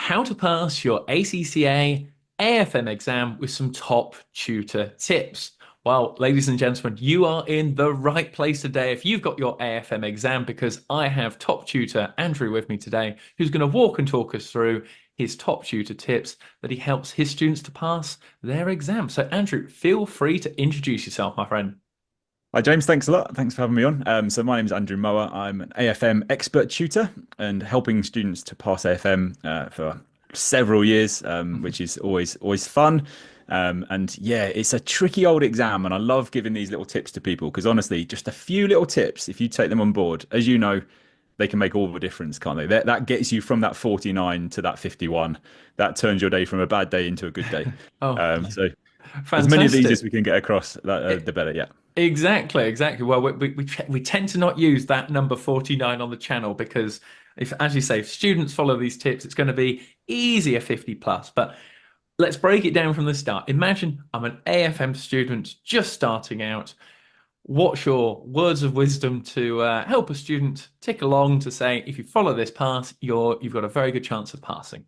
how to pass your ACCA AFM exam with some top tutor tips. Well, ladies and gentlemen, you are in the right place today if you've got your AFM exam, because I have top tutor Andrew with me today, who's going to walk and talk us through his top tutor tips that he helps his students to pass their exam. So, Andrew, feel free to introduce yourself, my friend. Hi, James. Thanks a lot. Thanks for having me on. So my name is Andrew Mower. I'm an AFM expert tutor and helping students to pass AFM for several years, which is always fun. And yeah, it's a tricky old exam, and I love giving these little tips to people because honestly, just a few little tips, if you take them on board, as you know, they can make all the difference, can't they? That gets you from that 49 to that 51. That turns your day from a bad day into a good day. Oh, So as many of these as fantastic. we can get across, the better. Yeah. Exactly, exactly. Well, we tend to not use that number 49 on the channel because if, as you say, if students follow these tips, it's going to be easier 50 plus. But let's break it down from the start. Imagine I'm an AFM student just starting out. What's your words of wisdom to help a student tick along to say, if you follow this path, you've got a very good chance of passing?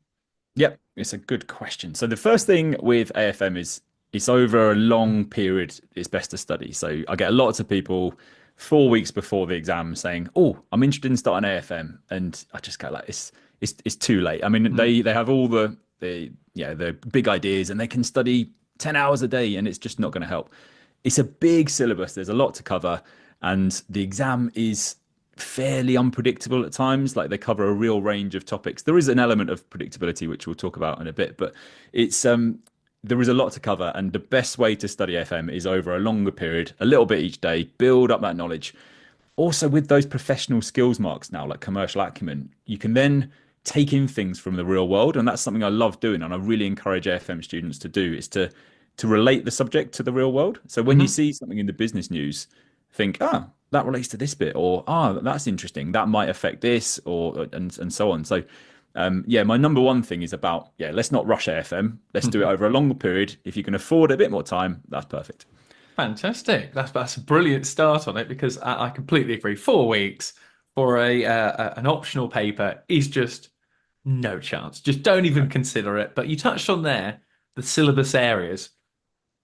Yep, it's a good question. So the first thing with AFM is it's over a long period it's best to study. So I get lots of people 4 weeks before the exam saying, "Oh, I'm interested in starting AFM," and I just go like, "It's too late." I mean, Mm, they have all the big ideas and they can study 10 hours a day, and it's just not going to help. It's a big syllabus. There's a lot to cover, and the exam is fairly unpredictable at times. Like they cover a real range of topics. There is an element of predictability, which we'll talk about in a bit, but it's there is a lot to cover, and the best way to study FM is over a longer period, a little bit each day, build up that knowledge. Also, with those professional skills marks now, like commercial acumen, you can then take in things from the real world, and that's something I love doing, and I really encourage AFM students to do is to relate the subject to the real world. So when you mhm. see something in the business news, think, that relates to this bit, or that's interesting. That might affect this, or and so on. So yeah, my number one thing is about, yeah, let's not rush AFM. Let's do it over a longer period. If you can afford a bit more time, that's perfect. Fantastic. That's a brilliant start on it because I completely agree. 4 weeks for an optional paper is just no chance. Just don't even consider it. But you touched on there the syllabus areas.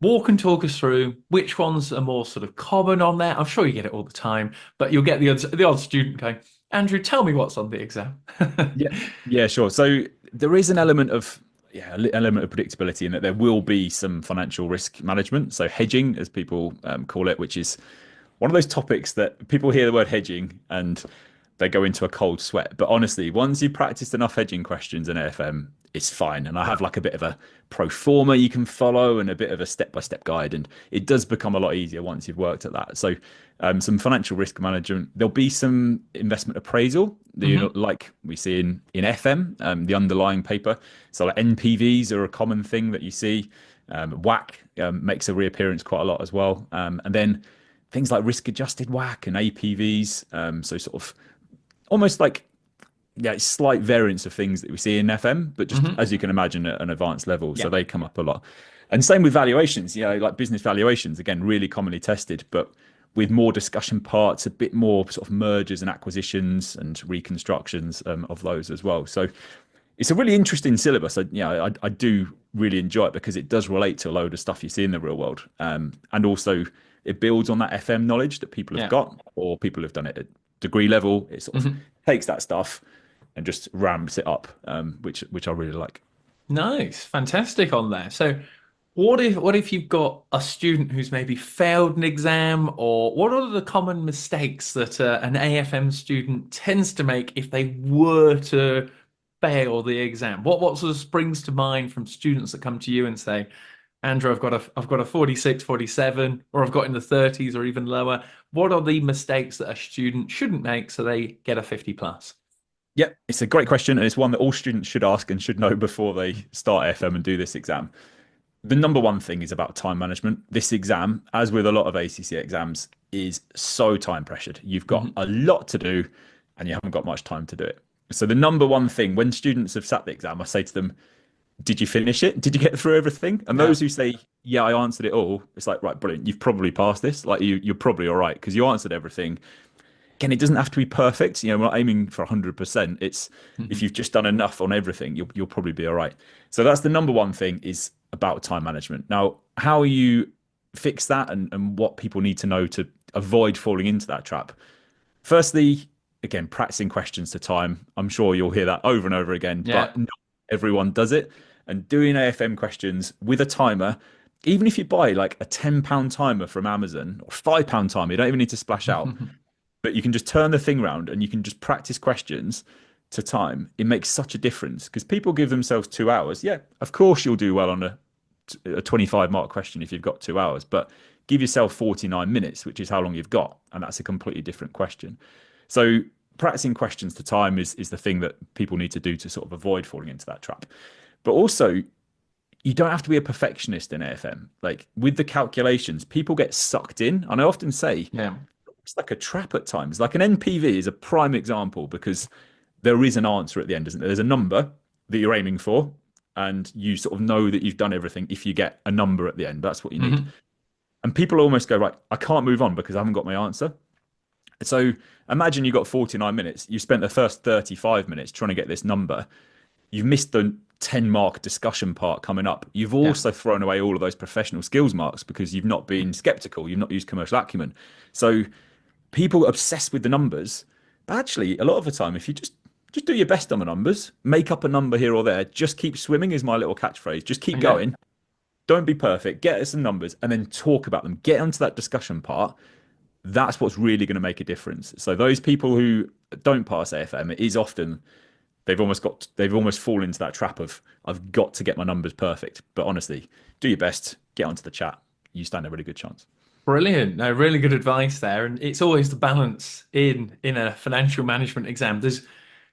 Walk and talk us through which ones are more sort of common on there. I'm sure you get it all the time, but you'll get the odd student going, Andrew, tell me what's on the exam. Yeah, yeah, sure. So there is an element of element of predictability in that there will be some financial risk management. So hedging, as people call it, which is one of those topics that people hear the word hedging and they go into a cold sweat. But honestly, once you've practiced enough hedging questions in AFM, it's fine. And I have like a bit of a pro forma you can follow and a bit of a step-by-step guide. And it does become a lot easier once you've worked at that. So some financial risk management. There'll be some investment appraisal, Hmm. like we see in FM, the underlying paper. So like NPVs are a common thing that you see. WACC makes a reappearance quite a lot as well. And then things like risk adjusted WACC and APVs. So sort of almost like it's slight variants of things that we see in FM, but just Hmm. as you can imagine at an advanced level. So Yeah. they come up a lot. And same with valuations, like business valuations, again, really commonly tested, but with more discussion parts, a bit more sort of mergers and acquisitions and reconstructions of those as well. So it's a really interesting syllabus. I do really enjoy it because it does relate to a load of stuff you see in the real world. And also it builds on that FM knowledge that people have Yeah. got or people have done it at degree level. It sort of Hmm. takes that stuff and just ramps it up, which I really like. Nice. Fantastic on there. So what if you've got a student who's maybe failed an exam, or what are the common mistakes that an AFM student tends to make if they were to fail the exam? What sort of springs to mind from students that come to you and say, Andrew, I've got a 46, 47, or I've got in the 30s or even lower. What are the mistakes that a student shouldn't make so they get a 50 plus? Yeah, it's a great question, and it's one that all students should ask and should know before they start FM and do this exam. The number one thing is about time management. This exam, as with a lot of ACCA exams, is so time pressured. You've got Hmm. a lot to do and you haven't got much time to do it. So, the number one thing when students have sat the exam, I say to them, did you finish it? Did you get through everything? And Yeah. those who say, yeah, I answered it all, it's like, right, brilliant. You've probably passed this. Like, you're probably all right because you answered everything. Again, it doesn't have to be perfect. We're not aiming for 100%. It's if Mhm. you've just done enough on everything, you'll probably be all right. So that's the number one thing is about time management. Now, how you fix that and what people need to know to avoid falling into that trap. Firstly, again, practicing questions to time. I'm sure you'll hear that over and over again, Yeah. but not everyone does it. And doing AFM questions with a timer, even if you buy like a £10 timer from Amazon or £5 timer, you don't even need to splash out, but you can just turn the thing around and you can just practice questions to time. It makes such a difference because people give themselves 2 hours. Yeah, of course you'll do well on a 25 mark question if you've got 2 hours, but give yourself 49 minutes, which is how long you've got. And that's a completely different question. So practicing questions to time is the thing that people need to do to sort of avoid falling into that trap. But also, you don't have to be a perfectionist in AFM. Like with the calculations, people get sucked in. And I often say Yeah. it's like a trap at times. Like an NPV is a prime example because there is an answer at the end, isn't there? There's a number that you're aiming for, and you sort of know that you've done everything if you get a number at the end. That's what you need. Mhm. And people almost go, right, I can't move on because I haven't got my answer. So imagine you got 49 minutes. You spent the first 35 minutes trying to get this number. You've missed the 10 mark discussion part coming up. You've Yeah. also thrown away all of those professional skills marks because you've not been skeptical. You've not used commercial acumen. So people are obsessed with the numbers. But actually, a lot of the time, if you just do your best on the numbers, make up a number here or there, just keep swimming is my little catchphrase. Just keep Yeah. going. Don't be perfect. Get us some numbers and then talk about them. Get onto that discussion part. That's what's really going to make a difference. So those people who don't pass AFM, it is often they've almost fallen into that trap of I've got to get my numbers perfect. But honestly, do your best, get onto the chat. You stand a really good chance. Brilliant. No, really good advice there. And it's always the balance in a financial management exam. There's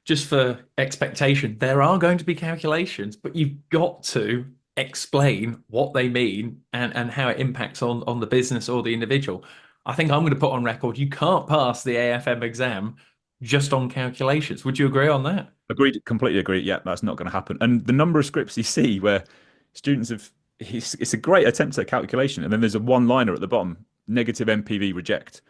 just for expectation, there are going to be calculations, but you've got to explain what they mean and how it impacts on the business or the individual. I think I'm going to put on record, you can't pass the AFM exam just on calculations. Would you agree on that? Agreed, completely agree. Yeah, that's not going to happen. And the number of scripts you see where students have it's a great attempt at calculation, and then there's a one-liner at the bottom, negative MPV reject.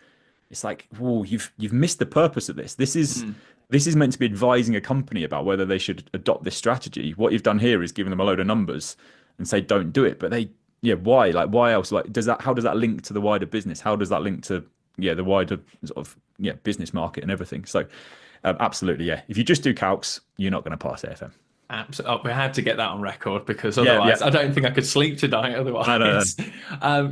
It's like, whoa, you've missed the purpose of this. Mm. This is meant to be advising a company about whether they should adopt this strategy. What you've done here is giving them a load of numbers and say don't do it. But yeah, why? Like, why else? Like, how does that link to the wider business? How does that link to the wider sort of business market and everything? So, absolutely, yeah. If you just do calcs, you're not going to pass AFM. Absolutely. We had to get that on record because Yeah, yeah. otherwise, I don't think I could sleep tonight. No, no, no. Otherwise,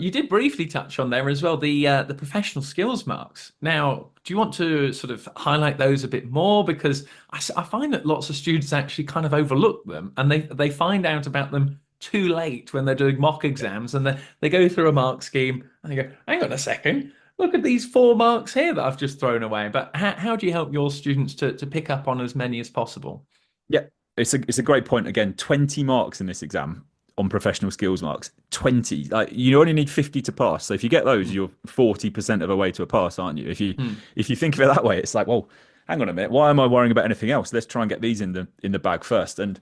you did briefly touch on there as well the professional skills marks. Now, do you want to sort of highlight those a bit more? Because I find that lots of students actually kind of overlook them, and they find out about them too late when they're doing mock exams, and they go through a mark scheme and they go, "Hang on a second. Look at these 4 marks here that I've just thrown away." But how do you help your students to pick up on as many as possible? Yeah, it's a great point. Again, 20 marks in this exam on professional skills marks. 20. Like you only need 50 to pass. So if you get those, you're 40% of a way to a pass, aren't you? Hmm. If you think of it that way, it's like, well, hang on a minute. Why am I worrying about anything else? Let's try and get these in the bag first. And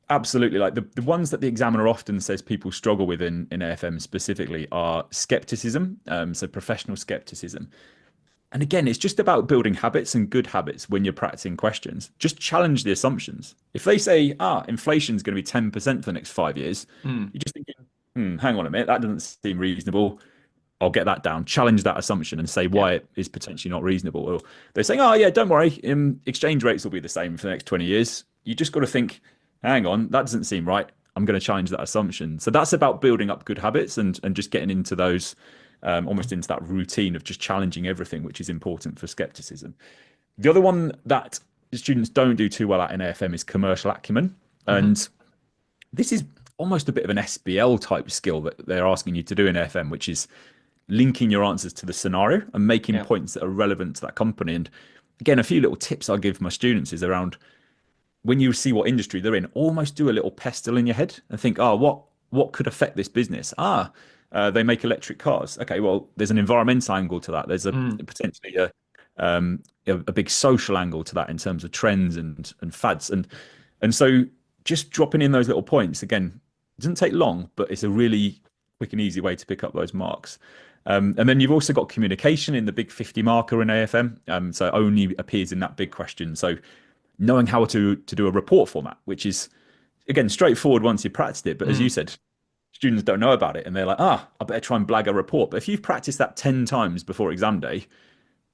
absolutely, like the ones that the examiner often says people struggle with in AFM specifically are skepticism. So professional skepticism. And again, it's just about building habits and good habits when you're practicing questions. Just challenge the assumptions. If they say, inflation is going to be 10% for the next 5 years, Hmm. you're just thinking, hang on a minute, that doesn't seem reasonable. I'll get that down. Challenge that assumption and say Yeah. why it is potentially not reasonable. Or they're saying, oh, yeah, don't worry, exchange rates will be the same for the next 20 years. You just got to think, hang on, that doesn't seem right. I'm going to challenge that assumption. So that's about building up good habits and just getting into those almost into that routine of just challenging everything, which is important for skepticism. The other one that students don't do too well at in AFM is commercial acumen. Hmm. And this is almost a bit of an SBL type skill that they're asking you to do in AFM, which is linking your answers to the scenario and making Yeah. points that are relevant to that company. And again, a few little tips I'll give my students is around when you see what industry they're in, almost do a little pestle in your head and think, what could affect this business? They make electric cars. Okay, well, there's an environmental angle to that. There's a Mm. potentially a big social angle to that in terms of trends and fads. And so just dropping in those little points again, it doesn't take long, but it's a really quick and easy way to pick up those marks. And then you've also got communication in the big 50 marker in AFM. So it only appears in that big question. So knowing how to do a report format, which is again straightforward once you practiced it. But as you Mm, said, students don't know about it and they're like, I better try and blag a report. But if you've practiced that 10 times before exam day,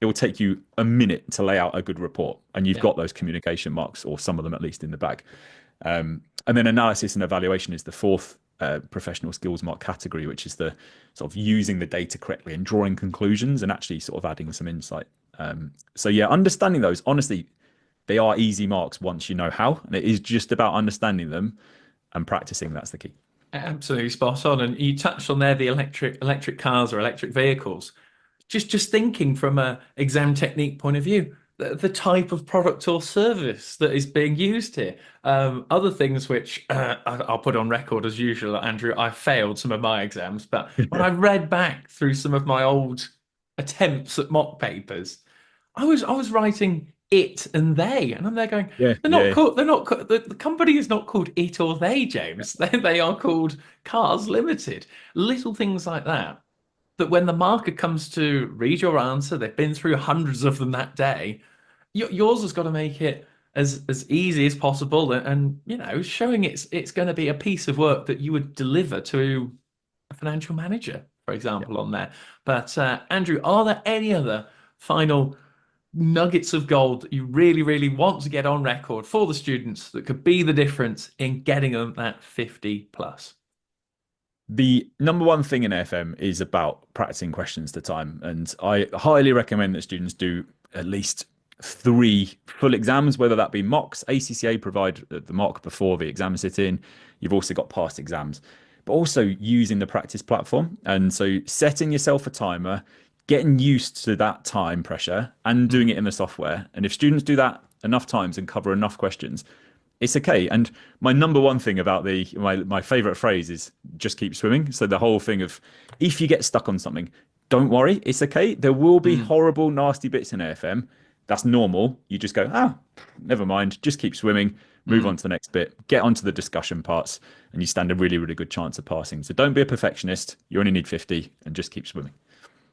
it will take you a minute to lay out a good report. And you've yeah. got those communication marks, or some of them at least, in the bag. And then analysis and evaluation is the fourth professional skills mark category, which is the sort of using the data correctly and drawing conclusions and actually sort of adding some insight. So yeah, understanding those, honestly, they are easy marks once you know how, and it is just about understanding them and practicing. That's the key. Absolutely spot on. And you touched on there the electric cars or electric vehicles. Just thinking from a exam technique point of view, the type of product or service that is being used here. Other things which I'll put on record as usual, Andrew, I failed some of my exams, but when I read back through some of my old attempts at mock papers, I was writing it and they, and I'm there going, Yeah, they're not yeah, called, they're not, the company is not called it or they, James. They are called Cars Limited. Little things like that, that when the marker comes to read your answer, they've been through hundreds of them that day. Yours has got to make it as easy as possible, and showing it's going to be a piece of work that you would deliver to a financial manager, for yeah. example, on there. But Andrew, are there any other final nuggets of gold that you really, really want to get on record for the students that could be the difference in getting them that 50 plus? The number one thing in AFM is about practicing questions to time. And I highly recommend that students do at least 3 full exams, whether that be mocks. ACCA provide the mock before the exam sit in. You've also got past exams, but also using the practice platform. And so setting yourself a timer, getting used to that time pressure and doing Mm, it in the software. And if students do that enough times and cover enough questions, it's okay. And my number one thing about my favorite phrase is just keep swimming. So the whole thing of if you get stuck on something, don't worry, it's okay. There will be mm, horrible, nasty bits in AFM. That's normal. You just go, never mind, just keep swimming, move on mm. to the next bit, get onto the discussion parts, and you stand a really, really good chance of passing. So don't be a perfectionist. You only need 50 and just keep swimming.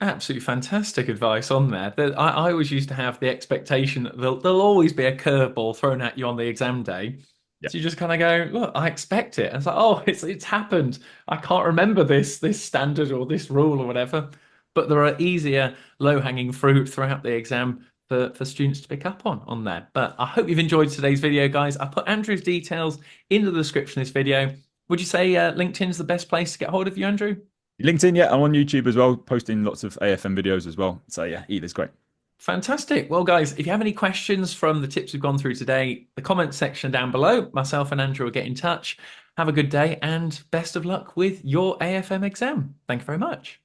Absolutely fantastic advice on there. I always used to have the expectation that there'll always be a curveball thrown at you on the exam day. Yeah. So you just kind of go, look, I expect it. And it's like, oh, it's happened. I can't remember this standard or this rule or whatever. But there are easier low-hanging fruit throughout the exam for students to pick up on there. But I hope you've enjoyed today's video, guys. I put Andrew's details in the description of this video. Would you say LinkedIn's the best place to get hold of you, Andrew? LinkedIn, yeah, I'm on YouTube as well, posting lots of AFM videos as well. So yeah, either's great. Fantastic. Well, guys, if you have any questions from the tips we've gone through today, the comment section down below, myself and Andrew will get in touch. Have a good day and best of luck with your AFM exam. Thank you very much.